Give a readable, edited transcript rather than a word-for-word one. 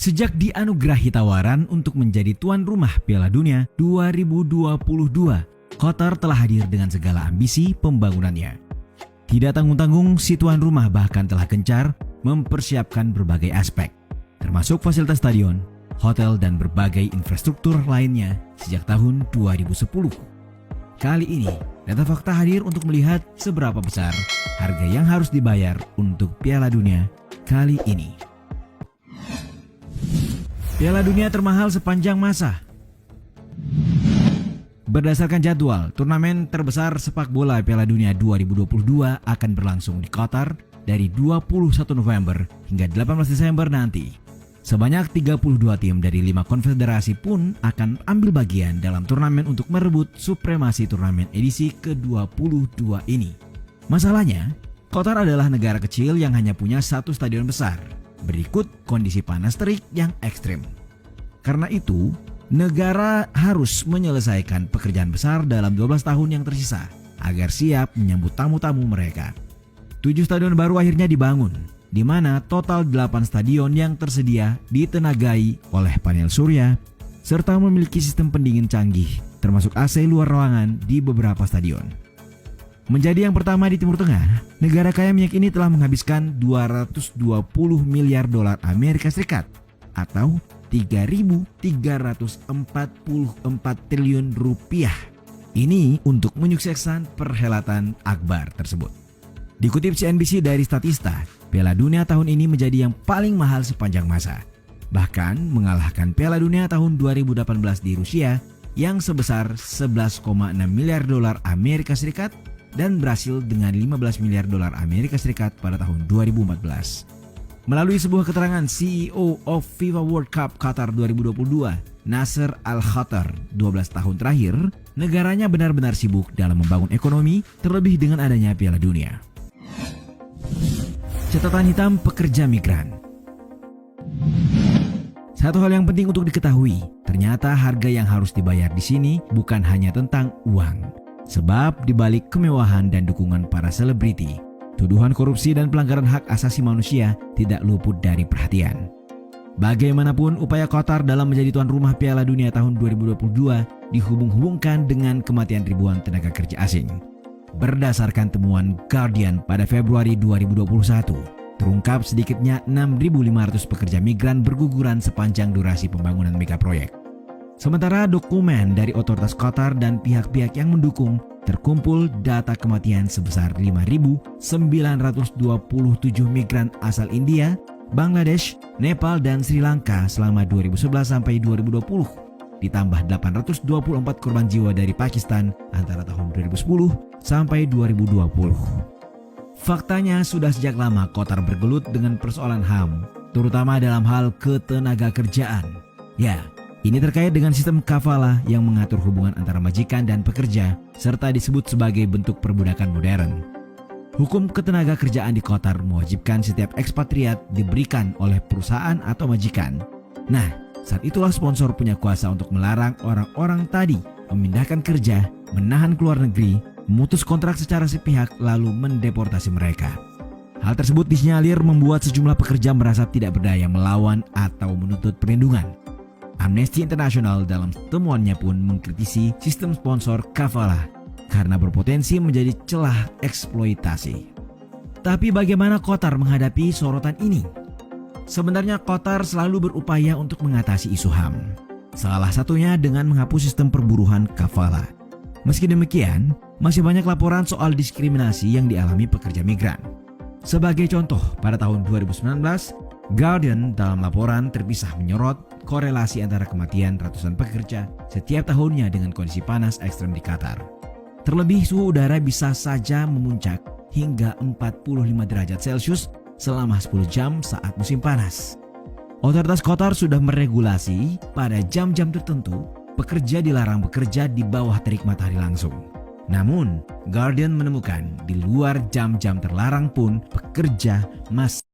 Sejak dianugerahi tawaran untuk menjadi tuan rumah Piala Dunia 2022, Qatar telah hadir dengan segala ambisi pembangunannya. Tidak tanggung-tanggung, si tuan rumah bahkan telah gencar mempersiapkan berbagai aspek, termasuk fasilitas stadion, hotel, dan berbagai infrastruktur lainnya sejak tahun 2010. Kali ini, Data Fakta hadir untuk melihat seberapa besar harga yang harus dibayar untuk Piala Dunia kali ini. Piala Dunia termahal sepanjang masa. Berdasarkan jadwal, turnamen terbesar sepak bola Piala Dunia 2022 akan berlangsung di Qatar dari 21 November hingga 18 Desember nanti. Sebanyak 32 tim dari 5 konfederasi pun akan ambil bagian dalam turnamen untuk merebut supremasi turnamen edisi ke-22 ini. Masalahnya, Qatar adalah negara kecil yang hanya punya satu stadion besar. Berikut kondisi panas terik yang ekstrim. Karena itu, negara harus menyelesaikan pekerjaan besar dalam 12 tahun yang tersisa agar siap menyambut tamu-tamu mereka. 7 stadion baru akhirnya dibangun, di mana total 8 stadion yang tersedia ditenagai oleh panel surya serta memiliki sistem pendingin canggih, termasuk AC luar ruangan di beberapa stadion. Menjadi yang pertama di Timur Tengah, negara kaya minyak ini telah menghabiskan 220 miliar dolar Amerika Serikat atau 3.344 triliun rupiah. Ini untuk menyukseskan perhelatan akbar tersebut. Dikutip CNBC dari Statista, Piala Dunia tahun ini menjadi yang paling mahal sepanjang masa. Bahkan mengalahkan Piala Dunia tahun 2018 di Rusia yang sebesar 11,6 miliar dolar Amerika Serikat dan Brasil dengan 15 miliar dolar Amerika Serikat pada tahun 2014. Melalui sebuah keterangan, CEO of FIFA World Cup Qatar 2022, Nasser Al-Khater, 12 tahun terakhir, negaranya benar-benar sibuk dalam membangun ekonomi, terlebih dengan adanya Piala Dunia. Catatan hitam pekerja migran. Satu hal yang penting untuk diketahui, ternyata harga yang harus dibayar di sini bukan hanya tentang uang. Sebab dibalik kemewahan dan dukungan para selebriti, tuduhan korupsi dan pelanggaran hak asasi manusia tidak luput dari perhatian. Bagaimanapun, upaya Qatar dalam menjadi tuan rumah Piala Dunia tahun 2022 dihubung-hubungkan dengan kematian ribuan tenaga kerja asing. Berdasarkan temuan Guardian pada Februari 2021, terungkap sedikitnya 6.500 pekerja migran berguguran sepanjang durasi pembangunan megaproyek. Sementara dokumen dari otoritas Qatar dan pihak-pihak yang mendukung terkumpul data kematian sebesar 5.927 migran asal India, Bangladesh, Nepal, dan Sri Lanka selama 2011 sampai 2020. Ditambah 824 korban jiwa dari Pakistan antara tahun 2010 sampai 2020. Faktanya sudah sejak lama Qatar bergelut dengan persoalan HAM, terutama dalam hal ketenaga kerjaan. Ya, ini terkait dengan sistem kafalah yang mengatur hubungan antara majikan dan pekerja, serta disebut sebagai bentuk perbudakan modern. Hukum ketenaga kerjaan di Qatar mewajibkan setiap ekspatriat diberikan oleh perusahaan atau majikan. Nah, saat itulah sponsor punya kuasa untuk melarang orang-orang tadi memindahkan kerja, menahan keluar negeri, memutus kontrak secara sepihak, lalu mendeportasi mereka. Hal tersebut disinyalir membuat sejumlah pekerja merasa tidak berdaya melawan atau menuntut perlindungan. Amnesty International dalam temuannya pun mengkritisi sistem sponsor kafalah karena berpotensi menjadi celah eksploitasi. Tapi bagaimana Qatar menghadapi sorotan ini? Sebenarnya Qatar selalu berupaya untuk mengatasi isu HAM. Salah satunya dengan menghapus sistem perburuhan kafalah. Meski demikian, masih banyak laporan soal diskriminasi yang dialami pekerja migran. Sebagai contoh, pada tahun 2019, Guardian dalam laporan terpisah menyorot korelasi antara kematian ratusan pekerja setiap tahunnya dengan kondisi panas ekstrem di Qatar. Terlebih, suhu udara bisa saja memuncak hingga 45 derajat Celcius selama 10 jam saat musim panas. Otoritas Qatar sudah meregulasi pada jam-jam tertentu pekerja dilarang bekerja di bawah terik matahari langsung. Namun, Guardian menemukan di luar jam-jam terlarang pun pekerja masih